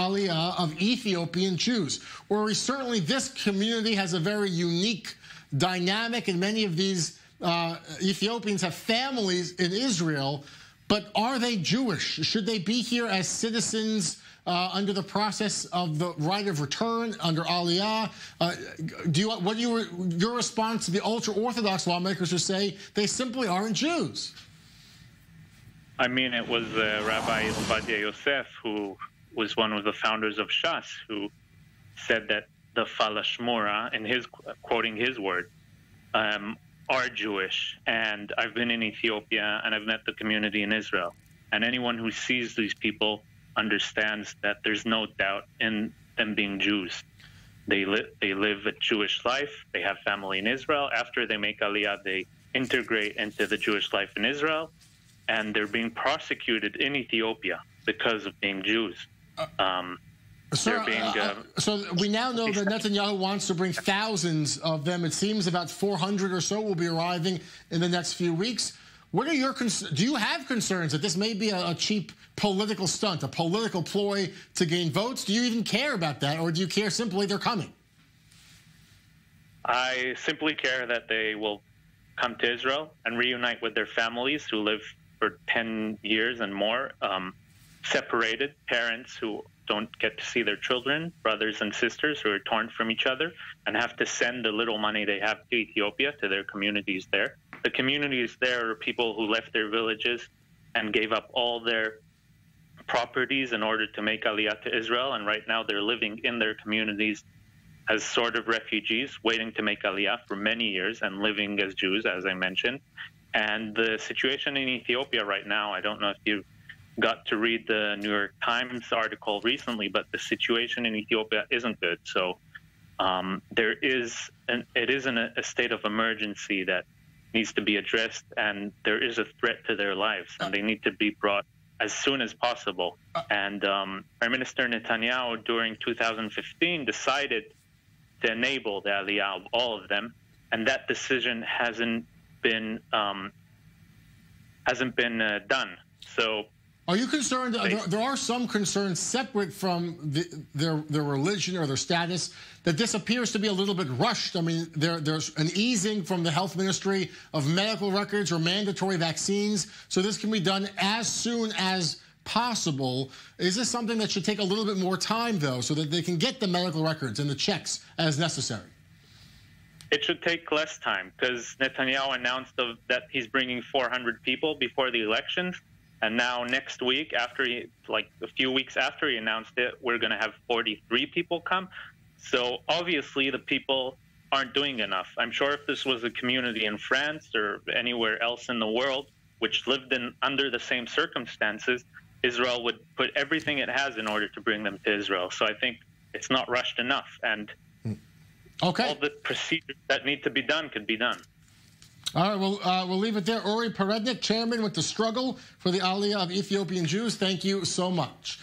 Aliyah of Ethiopian Jews. Uri, certainly this community has a very unique dynamic, and many of these Ethiopians have families in Israel, but are they Jewish? Should they be here as citizens under the process of the right of return under Aliyah? Your response to the ultra-Orthodox lawmakers who say they simply aren't Jews? I mean, it was Rabbi Ovadia Yosef, who was one of the founders of Shas, who said that the Falashmora, in his quoting his word, are Jewish. And I've been in Ethiopia and I've met the community in Israel. And anyone who sees these people understands that there's no doubt in them being Jews. They live a Jewish life. They have family in Israel. After they make Aliyah, they integrate into the Jewish life in Israel. And they're being prosecuted in Ethiopia because of being Jews. So we now know that Netanyahu wants to bring thousands of them. It seems about 400 or so will be arriving in the next few weeks. What are your do you have concerns that this may be a cheap political stunt, a political ploy to gain votes? Do you even care about that, or do you care simply they're coming? I simply care that they will come to Israel and reunite with their families who live for 10 years and more, separated, parents who don't get to see their children, brothers and sisters who are torn from each other and have to send the little money they have to Ethiopia, to their communities there. The communities there are people who left their villages and gave up all their properties in order to make Aliyah to Israel, and right now they're living in their communities as sort of refugees, waiting to make Aliyah for many years and living as Jews, as I mentioned. And the situation in Ethiopia right now, I don't know if you got to read the New York Times article recently, but the situation in Ethiopia isn't good. So it is in a state of emergency that needs to be addressed, and there is a threat to their lives, and they need to be brought as soon as possible. And Prime Minister Netanyahu, during 2015, decided to enable the Aliyah of all of them, and that decision hasn't been done. So, are you concerned? There are some concerns separate from their religion or their status that this appears to be a little bit rushed. I mean, there's an easing from the health ministry of medical records or mandatory vaccines, so this can be done as soon as possible. Is this something that should take a little bit more time, though, so that they can get the medical records and the checks as necessary? It should take less time, because Netanyahu announced that he's bringing 400 people before the elections. And now next week, like a few weeks after he announced it, we're going to have 43 people come. So obviously the people aren't doing enough. I'm sure if this was a community in France or anywhere else in the world which lived under the same circumstances, Israel would put everything it has in order to bring them to Israel. So I think it's not rushed enough. And all the procedures that need to be done could be done. All right, we'll leave it there. Uri Perednik, chairman with the Struggle for the Aliyah of Ethiopian Jews, thank you so much.